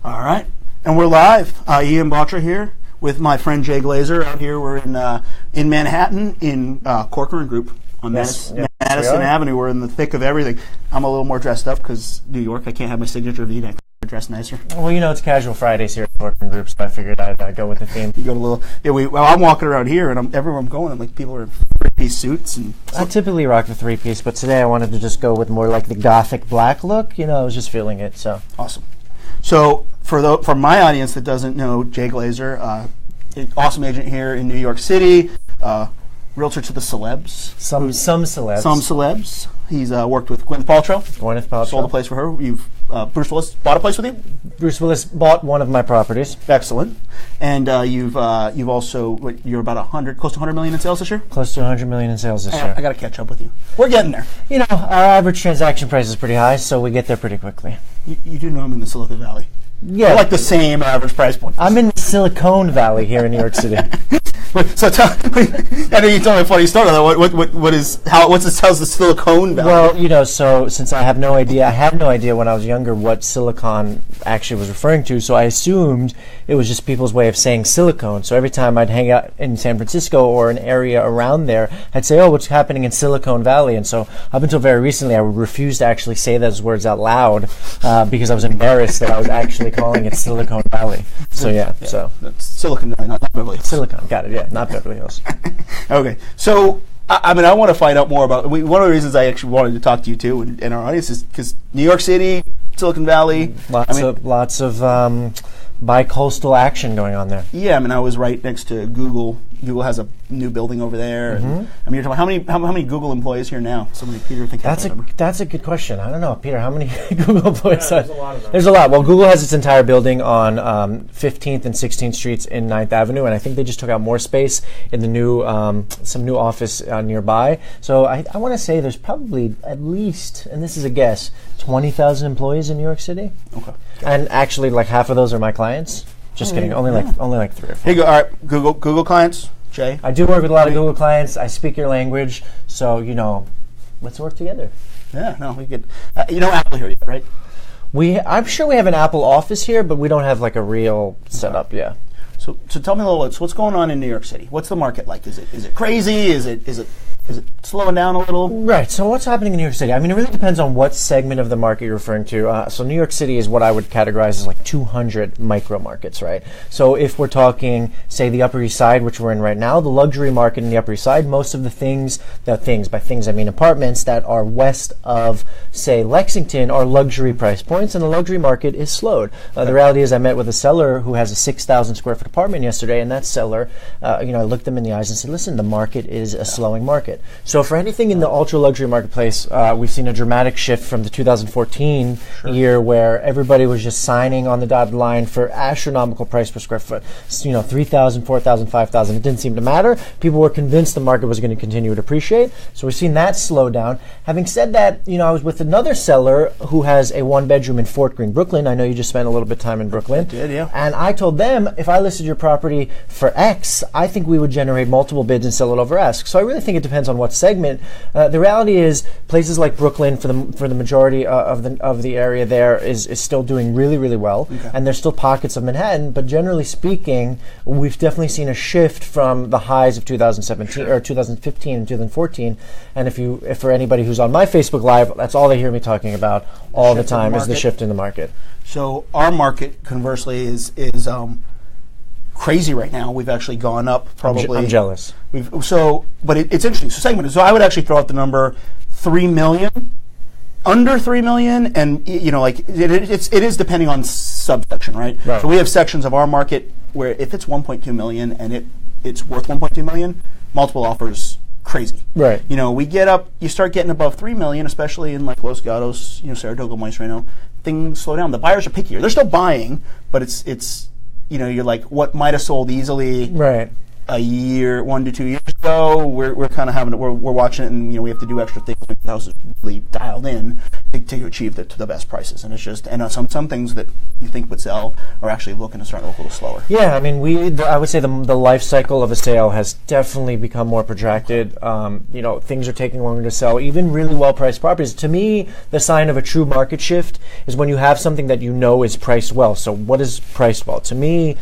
All right, and we're live. Ian Paltrow here with my friend Jay Glazer out here. We're in Manhattan in Corcoran Group on Madison Avenue. We're in the thick of everything. I'm a little more dressed up because New York. I can't have my signature V-neck. Dress nicer. Well, you know it's casual Fridays here at Corcoran Group, so I figured I'd go with the theme. You go a little. Yeah, I'm walking around here, and everywhere I'm going, I'm like people are in three-piece suits. And I typically rock the three-piece, but today I wanted to just go with more like the gothic black look. You know, I was just feeling it. So awesome. So for my audience that doesn't know Jay Glazer, awesome agent here in New York City, realtor to the celebs. Some celebs. Some celebs. He's worked with Gwyneth Paltrow. Sold a place for her. Bruce Willis bought a place with you? Bruce Willis bought one of my properties. Excellent. And you've also, you're about close to 100 million in sales this year? Close to 100 million in sales this year. I got to catch up with you. We're getting there. You know, our average transaction price is pretty high, so we get there pretty quickly. You do know I'm in the Silicon Valley. Yeah. We're like the same average price point. I'm in the Silicon Valley here in New York City. So I know you told me a funny story. How's the Silicon Valley? Well, you know, so since I had no idea when I was younger what silicon actually was referring to, so I assumed it was just people's way of saying silicone. So every time I'd hang out in San Francisco or an area around there, I'd say, oh, what's happening in Silicon Valley? And so up until very recently, I would refuse to actually say those words out loud because I was embarrassed that I was actually calling it Silicon Valley. So so that's Silicon Valley, not Beverly Hills. Silicon, got it, yeah, not Beverly Hills. Okay, so I want to find out more about. One of the reasons I actually wanted to talk to you too and our audience is because New York City, Silicon Valley, lots of bi-coastal action going on there. Yeah, I was right next to Google. Google has a new building over there. Mm-hmm. And, you're talking about how many Google employees here now? Somebody, Peter, think that's a good question. I don't know, Peter. How many Google employees? There's a lot of them. There's a lot. Well, Google has its entire building on 15th and 16th Streets in 9th Avenue, and I think they just took out more space in the new some new office nearby. So I want to say there's probably at least, and this is a guess, 20,000 employees in New York City. Okay. And actually, like half of those are my clients. Just kidding. Only like 3 or 4. Here you go. All right, Google clients. Jay, I do work with a lot of Google clients. I speak your language, so let's work together. Yeah, no, we could. Apple here yet, right? I'm sure we have an Apple office here, but we don't have like a real setup. Yeah. So tell me a little. What's going on in New York City? What's the market like? Is it crazy? Is it slowing down a little? Right. So what's happening in New York City? It really depends on what segment of the market you're referring to. So New York City is what I would categorize as like 200 micro markets, right? So if we're talking, say, the Upper East Side, which we're in right now, the luxury market in the Upper East Side, most of the by things I mean apartments that are west of, say, Lexington are luxury price points, and the luxury market is slowed. The reality is I met with a seller who has a 6,000 square foot apartment yesterday, and that seller, I looked them in the eyes and said, listen, the market is a slowing market. So for anything in the ultra luxury marketplace, we've seen a dramatic shift from the 2014 year where everybody was just signing on the dotted line for astronomical price per square foot. So, 3,000, 4,000, 5,000. It didn't seem to matter. People were convinced the market was going to continue to appreciate. So we've seen that slow down. Having said that, I was with another seller who has a 1-bedroom in Fort Greene, Brooklyn. I know you just spent a little bit of time in Brooklyn. I did, yeah. And I told them if I listed your property for X, I think we would generate multiple bids and sell it over X. So I really think it depends on what segment. The reality is places like Brooklyn for the majority of the area there is still doing really, really well. Okay. And there's still pockets of Manhattan, but generally speaking, we've definitely seen a shift from the highs of 2017 or 2015 and 2014. And if for anybody who's on my Facebook Live, that's all they hear me talking about all the time is the shift in the market. So our market, conversely, is crazy right now. We've actually gone up probably. I'm jealous. But it's interesting. So segmented. So I would actually throw out the number 3 million, under 3 million, and it is depending on subsection, right? So we have sections of our market where if it's 1.2 million and it's worth 1.2 million, multiple offers. Crazy, right? You start getting above 3 million, especially in like Los Gatos, Saratoga, Moisreno. Things slow down. The buyers are pickier. They're still buying, but it's you're like what might have sold easily, right? A year, 1 to 2 years ago. We're kind of we're watching it, and we have to do extra things. The house is really dialed in. to achieve the best prices. And it's just, and some things that you think would sell are actually looking to start a little slower. Yeah, I mean, I would say the life cycle of a sale has definitely become more protracted. Things are taking longer to sell, even really well-priced properties. To me, the sign of a true market shift is when you have something that you know is priced well. So what is priced well? To me,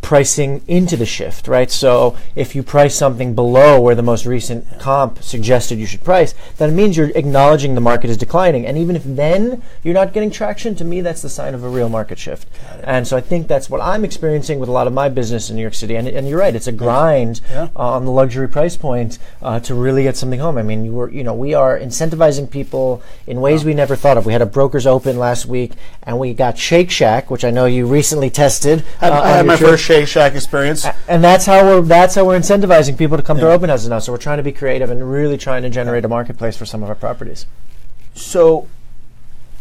pricing into the shift, right? So if you price something below where the most recent comp suggested you should price, then it means you're acknowledging the market is declining. And even if then you're not getting traction, to me that's the sign of a real market shift. And so I think that's what I'm experiencing with a lot of my business in New York City. And you're right, it's a grind on the luxury price point to really get something home. I mean, we are incentivizing people in ways we never thought of. We had a Brokers Open last week, and we got Shake Shack, which I know you recently tested. I had my first Shake Shack experience, and that's how we're incentivizing people to come to our open houses now. So we're trying to be creative and really trying to generate a marketplace for some of our properties. So,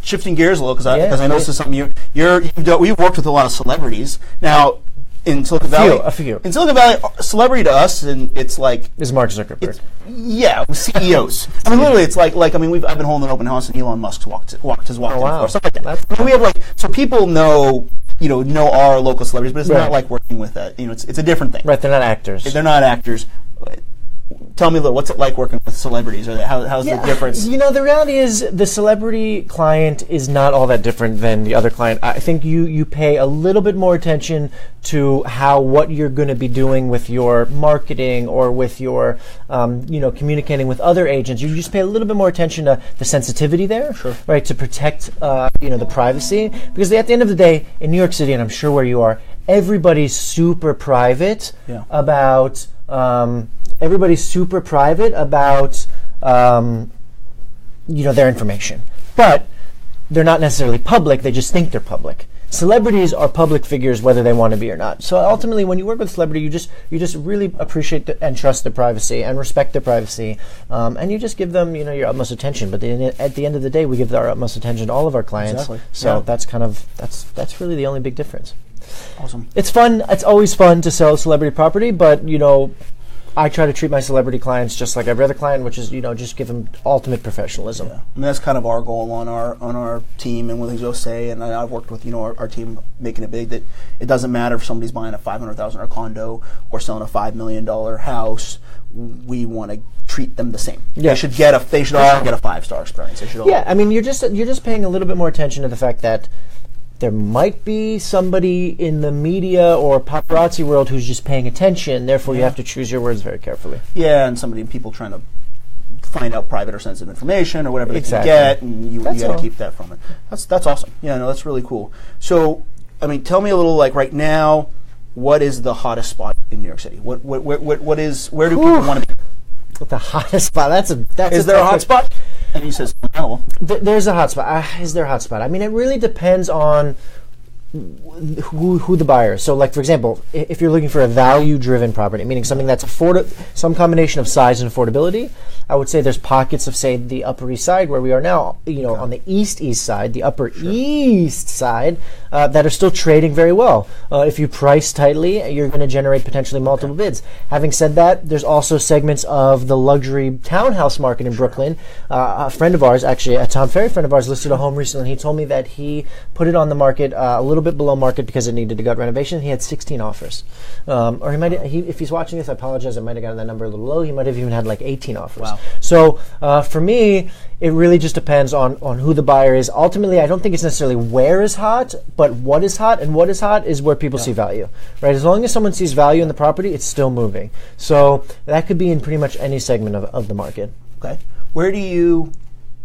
shifting gears a little, because I know this is something we've worked with a lot of celebrities now in Silicon Valley. A few. In Silicon Valley, celebrity to us, and it's like is Mark Zuckerberg. CEOs. I mean, literally, it's like I've been holding an open house, and Elon Musk's walked in before, stuff like that. We have so people know our local celebrities, but it's not like working with that. It's a different thing. Right, they're not actors. They're not actors. Tell me, what's it like working with celebrities? Or how's the difference? The reality is the celebrity client is not all that different than the other client. I think you pay a little bit more attention to what you're going to be doing with your marketing or with your, communicating with other agents. You just pay a little bit more attention to the sensitivity there, right, to protect, the privacy. Because at the end of the day, in New York City, and I'm sure where you are, everybody's super private about. Everybody's super private about, their information. But they're not necessarily public, they just think they're public. Celebrities are public figures whether they want to be or not. So ultimately, when you work with a celebrity, you just really appreciate and trust their privacy and respect their privacy. And you just give them, your utmost attention. But at the end of the day, we give our utmost attention to all of our clients. Exactly. So that's really the only big difference. Awesome. It's fun. It's always fun to sell celebrity property, but, I try to treat my celebrity clients just like every other client, which is, just give them ultimate professionalism. Yeah. And that's kind of our goal on our team and with Jose, and I've worked with, our team making it big that it doesn't matter if somebody's buying a $500,000 condo or selling a $5 million house. We want to treat them the same. Yeah. They should all get a 5-star experience. They should all. Yeah, I mean, you're just paying a little bit more attention to the fact that there might be somebody in the media or paparazzi world who's just paying attention. Therefore, you have to choose your words very carefully. Yeah, and people trying to find out private or sensitive information or whatever they can get, and you got to keep that from it. That's awesome. Yeah, no, that's really cool. So, I mean, tell me a little, right now, what is the hottest spot in New York City? Where do people want to be? What the hottest spot? Is there a hot spot? And he says, no. There's a hot spot. Is there a hot spot? I mean, it really depends on who the buyer is. So, for example, if you're looking for a value-driven property, meaning something that's some combination of size and affordability, I would say there's pockets of, say, the Upper East Side where we are now, on the East Side, the Upper East Side, that are still trading very well. If you price tightly, you're going to generate potentially multiple bids. Having said that, there's also segments of the luxury townhouse market in Brooklyn. A friend of ours, actually, a Tom Ferry friend of ours, listed a home recently, and he told me that he put it on the market a little bit below market because it needed a gut renovation. He had 16 offers. Or if he's watching this, I apologize, I might have gotten that number a little low. He might have even had 18 offers. Wow. So for me, it really just depends on who the buyer is. Ultimately, I don't think it's necessarily where is hot, but what is hot, and what is hot is where people see value. Right? As long as someone sees value in the property, it's still moving. So that could be in pretty much any segment of the market. Okay. Do you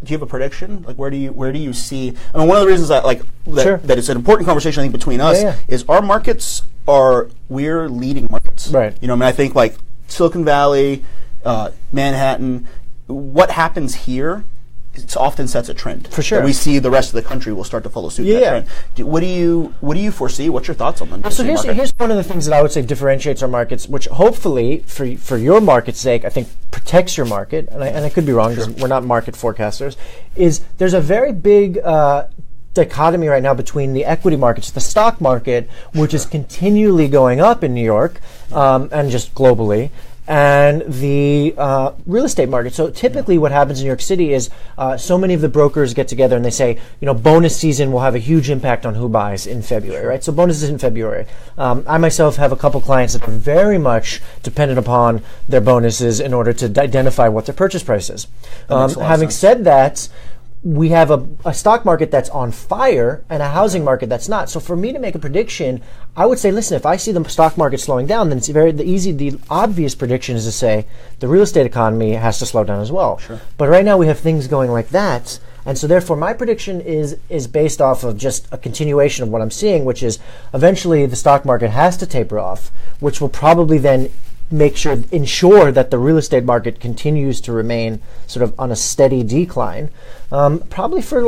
have a prediction? Where do you see? I mean, one of the reasons that it's an important conversation I think between us is our markets we're leading markets. Right. I think Silicon Valley, Manhattan. What happens here? It often sets a trend. For sure. That we see the rest of the country will start to follow suit. That trend. What do you foresee? What's your thoughts on that? So here's one of the things that I would say differentiates our markets, which hopefully, for your market's sake, I think protects your market, and I could be wrong because we're not market forecasters, is there's a very big dichotomy right now between the equity markets, the stock market, which is continually going up in New York and just globally, and the real estate market. So typically what happens in New York City is so many of the brokers get together and they say, bonus season will have a huge impact on who buys in February, right? So bonuses in February. I myself have a couple clients that are very much dependent upon their bonuses in order to identify what their purchase price is. Having said that, we have a stock market that's on fire and a housing market that's not. So for me to make a prediction, I would say, listen, if I see the stock market slowing down, then the obvious prediction is to say the real estate economy has to slow down as well. Sure. But right now we have things going like that. And so therefore my prediction is based off of just a continuation of what I'm seeing, which is eventually the stock market has to taper off, which will probably then ensure that the real estate market continues to remain sort of on a steady decline, probably for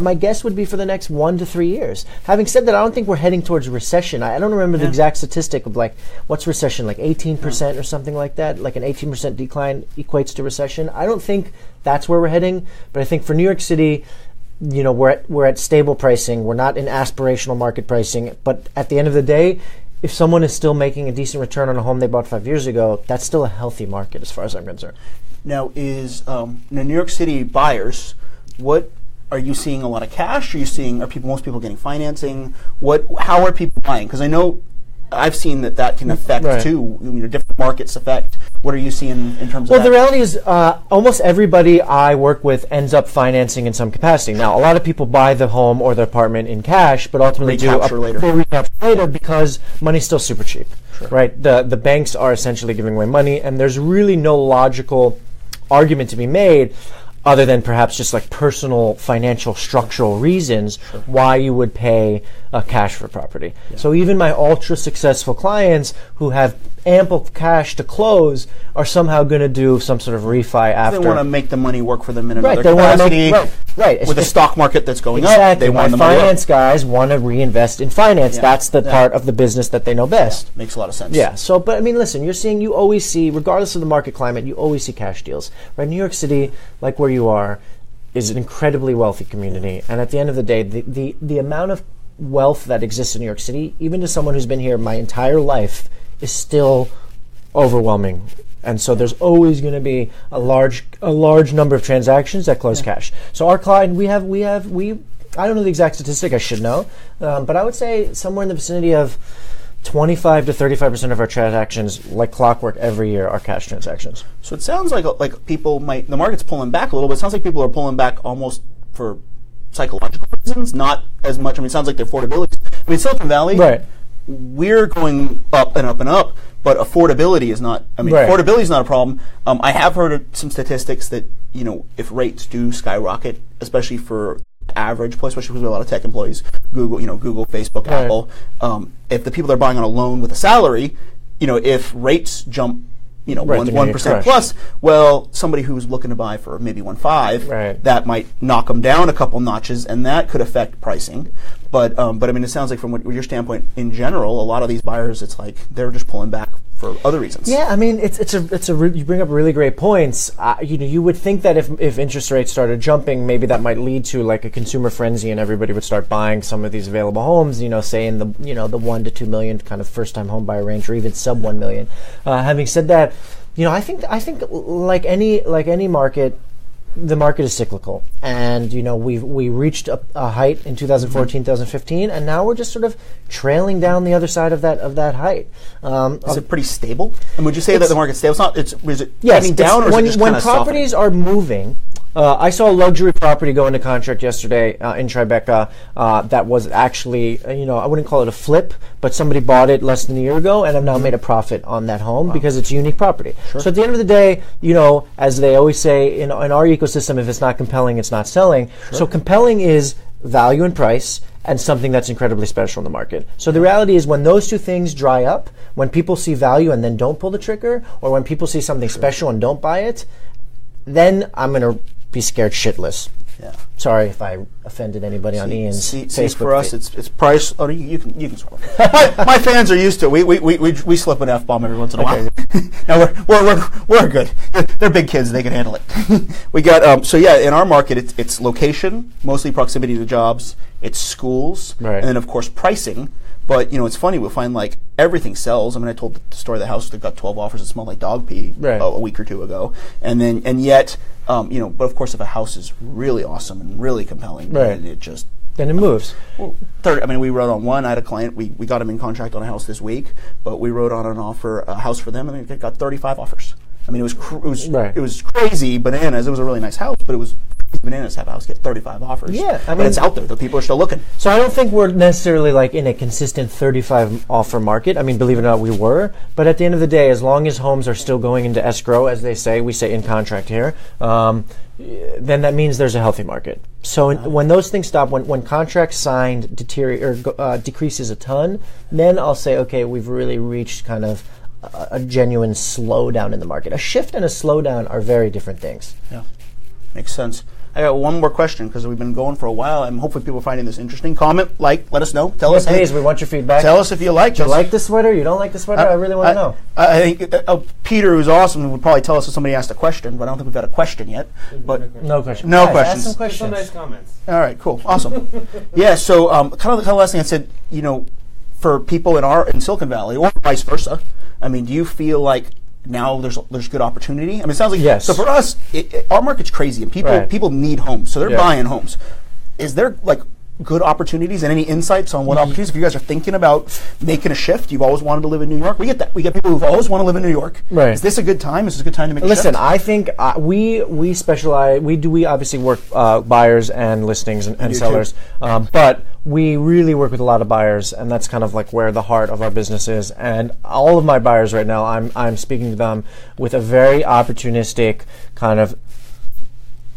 my guess would be for the next 1 to 3 years. Having said that, I don't think we're heading towards recession. I don't remember the exact statistic of what's recession, 18% or something like that, like an 18% decline equates to recession. I don't think that's where we're heading, but I think for New York City, we're at stable pricing. We're not in aspirational market pricing, but at the end of the day, if someone is still making a decent return on a home they bought 5 years ago, that's still a healthy market as far as I'm concerned. Now, New York City buyers, what are you seeing? A lot of cash? Are most people getting financing? How are people buying? Because I know I've seen that can affect too. Different markets affect. What are you seeing in terms of Well, the reality is almost everybody I work with ends up financing in some capacity. Now, a lot of people buy the home or the apartment in cash, but ultimately recapture later because money's still super cheap, right? The banks are essentially giving away money, and there's really no logical argument to be made other than perhaps just personal financial structural reasons why you would pay cash for property. Yeah. So even my ultra successful clients who have ample cash to close are somehow going to do some sort of refi after. They want to make the money work for them in another capacity. Right. With a stock market that's going up, they want the money. Finance guys want to reinvest in finance. Yeah. That's the part of the business that they know best. Yeah. Makes a lot of sense. Yeah. So, but I mean, listen, you always see, regardless of the market climate, you always see cash deals. Right? New York City, like where you are, is an incredibly wealthy community, and at the end of the day, the amount of wealth that exists in New York City, even to someone who's been here my entire life, is still overwhelming. And so there's always going to be a large number of transactions that close cash. So our client, we I don't know the exact statistic, I should know, but I would say somewhere in the vicinity of 25 to 35% of our transactions, like clockwork every year, are cash transactions. So it sounds like people the market's pulling back a little bit. It sounds like people are pulling back almost for psychological reasons, not as much. I mean, it sounds like the affordability. I mean, Silicon Valley, we're going up and up and up, but affordability is not. I mean, affordability is not a problem. I have heard some statistics that if rates do skyrocket, especially for average, especially for a lot of tech employees, Google, Facebook, Apple. If the people that are buying on a loan with a salary, if rates jump, 1% plus, well, somebody who's looking to buy for maybe 1.5, that might knock them down a couple notches, and that could affect pricing. But I mean, it sounds like from your standpoint in general, a lot of these buyers, it's like they're just pulling back for other reasons. Yeah, I mean, you bring up really great points. You would think that if interest rates started jumping, maybe that might lead to a consumer frenzy, and everybody would start buying some of these available homes. Say in the the 1 to 2 million kind of first-time home buyer range, or even sub 1 million. Having said that, I think like any market, the market is cyclical, and we reached a height in 2014, 2015, and now we're just sort of trailing down the other side of that height. Is it pretty stable? And would you say that the market's stable? It's not. Is it heading down, or is it just when properties are moving? I saw a luxury property go into contract yesterday in Tribeca that was actually, I wouldn't call it a flip, but somebody bought it less than a year ago and have now made a profit on that home because it's a unique property. Sure. So at the end of the day, as they always say in our ecosystem, if it's not compelling, it's not selling. Sure. So compelling is value and price and something that's incredibly special in the market. So the reality is when those two things dry up, when people see value and then don't pull the trigger, or when people see something special and don't buy it, then I'm going to be scared shitless. Yeah. Sorry if I offended anybody on Ian's Facebook. For us, it's price. Oh, you can sort of. My fans are used to it. We slip an F-bomb every once in a while. Now we're good. They're big kids; they can handle it. We got in our market, it's location, mostly proximity to jobs. It's schools, and then of course pricing. But it's funny. We'll find like everything sells. I mean, I told the story of the house that got 12 offers that smelled like dog pee a week or two ago, and yet, but of course, if a house is really awesome and really compelling, then it just then it moves. Well, we wrote on one. I had a client. We got him in contract on a house this week, but we wrote on a house for them, and they got 35 offers. I mean, it was crazy bananas. It was a really nice house, but it was bananas to have a house get 35 offers. Yeah, but it's out there. The people are still looking. So I don't think we're necessarily like in a consistent 35 offer market. I mean, believe it or not, we were. But at the end of the day, as long as homes are still going into escrow, as they say, we say in contract here, then that means there's a healthy market. So when those things stop, when contracts signed decreases a ton, then I'll say, okay, we've really reached kind of a genuine slowdown in the market. A shift and a slowdown are very different things. Yeah, makes sense. I got one more question because we've been going for a while, and hopefully people are finding this interesting. Comment, let us know. Tell us. Please, we want your feedback. Tell us if you like. Do you like the sweater? You don't like the sweater? I really want to know. I think Peter, who's awesome, would probably tell us if somebody asked a question, but I don't think we've got a question yet. But no question. No questions. Ask some questions. Some nice comments. All right, cool, awesome. Yeah. So kind of the last thing I said, for people in Silicon Valley or vice versa, I mean, do you feel like now there's good opportunity? I mean, it sounds like yes. So for us, our market's crazy, and people need homes, so they're buying homes. Is there like good opportunities and any insights on what opportunities? If you guys are thinking about making a shift, you've always wanted to live in New York. We get that. We get people who've always wanted to live in New York. Right. Is this a good time? Is this a good time to make a shift? Listen, I think we specialize. We obviously work buyers and listings and sellers, but we really work with a lot of buyers, and that's kind of like where the heart of our business is. And all of my buyers right now, I'm speaking to them with a very opportunistic kind of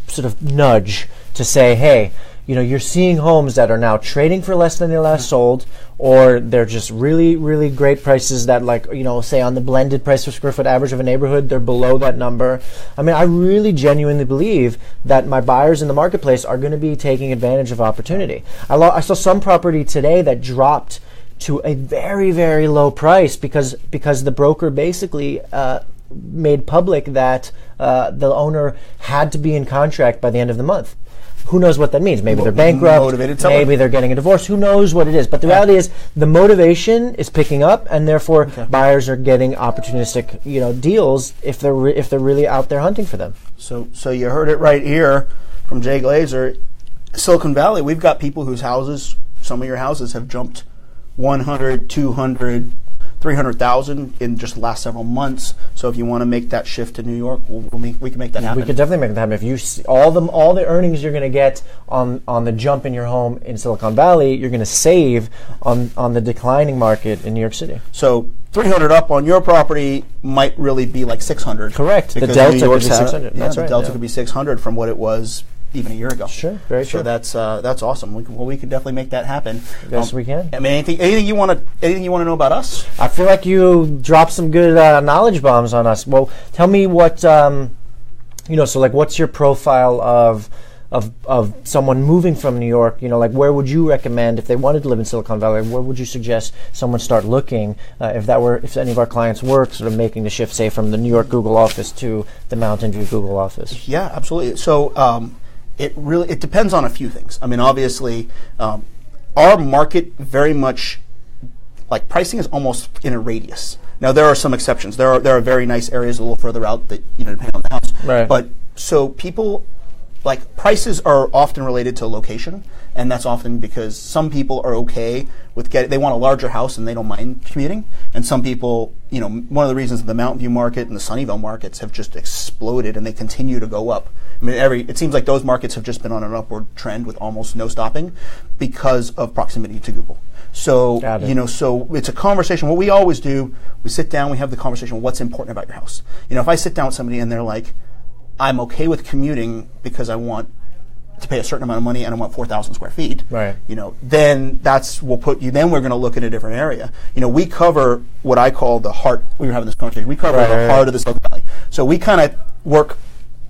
sort of nudge to say, hey, you're seeing homes that are now trading for less than they last sold, or they're just really, really great prices that, like, say on the blended price per square foot average of a neighborhood, they're below that number. I mean, I really genuinely believe that my buyers in the marketplace are going to be taking advantage of opportunity. I saw some property today that dropped to a very, very low price because the broker basically made public that the owner had to be in contract by the end of the month. Who knows what that means? Maybe they're bankrupt, maybe they're getting a divorce, who knows what it is. But the reality is the motivation is picking up, and therefore buyers are getting opportunistic deals if they're really out there hunting for them. So you heard it right here from Jay Glazer. Silicon Valley, we've got people whose houses, some of your houses have jumped 100, 200, 300,000 in just the last several months. So if you want to make that shift to New York, we can make that happen. We could definitely make that happen. If you see all the earnings you're going to get on the jump in your home in Silicon Valley, you're going to save on the declining market in New York City. So 300 up on your property might really be like 600. Correct. The delta could be 600. That's right. The delta could be 600 from what it was even a year ago. Sure, very true. So that's awesome. We can definitely make that happen. Yes, we can. I mean, anything you want to know about us? I feel like you dropped some good knowledge bombs on us. Well, tell me what so like what's your profile of someone moving from New York? Like where would you recommend if they wanted to live in Silicon Valley? Where would you suggest someone start looking if any of our clients were sort of making the shift, say from the New York Google office to the Mountain View Google office? Yeah, absolutely. So. It depends on a few things. I mean, obviously, our market very much, like pricing is almost in a radius. Now there are some exceptions. There are very nice areas a little further out that depending on the house. Right. But so people, like prices are often related to location, and that's often because some people are okay with they want a larger house and they don't mind commuting, and some people, one of the reasons the Mountain View market and the Sunnyvale markets have just exploded and they continue to go up. I mean, it seems like those markets have just been on an upward trend with almost no stopping because of proximity to Google. So, so it's a conversation. What we always do, we sit down, we have the conversation, what's important about your house? If I sit down with somebody and they're like, I'm okay with commuting because I want to pay a certain amount of money and I want 4,000 square feet, right? Then we'll put you. Then we're going to look at a different area. We cover what I call the heart. We were having this conversation. We cover the heart of the Silicon Valley. So we kind of work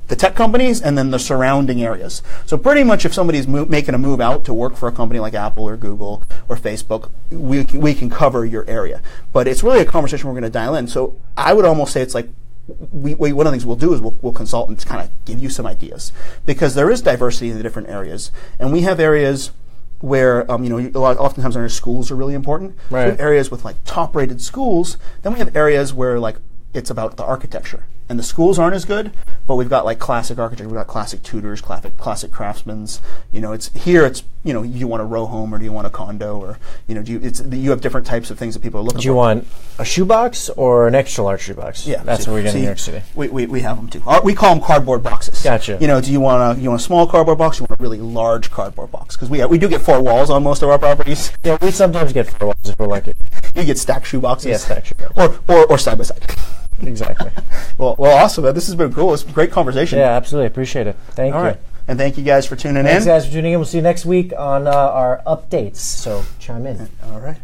the tech companies and then the surrounding areas. So pretty much, if somebody's making a move out to work for a company like Apple or Google or Facebook, we can cover your area. But it's really a conversation we're going to dial in. So I would almost say it's like. One of the things we'll do is we'll consult and kind of give you some ideas, because there is diversity in the different areas, and we have areas where oftentimes our schools are really important. Right. So we have areas with like top-rated schools. Then we have areas where like it's about the architecture, and the schools aren't as good, but we've got like classic architecture. We've got classic tutors, classic craftsmen's. It's you want a row home or do you want a condo, or you have different types of things that people are looking for. Do you want a shoebox or an extra large shoebox? Yeah, that's what we get in New York City. We have them too. We call them cardboard boxes. Gotcha. Do you want a small cardboard box? You want a really large cardboard box? Because we do get 4 walls on most of our properties. Yeah, we sometimes get 4 walls if we're lucky. You get stacked shoe boxes. Yeah, stacked shoe boxes. Or side by side. Exactly. Well, awesome. This has been cool. It's a great conversation. Yeah, absolutely. Appreciate it. Thank you. All right. And thank you guys for tuning in. Thanks, guys, for tuning in. We'll see you next week on our updates. So chime in. All right.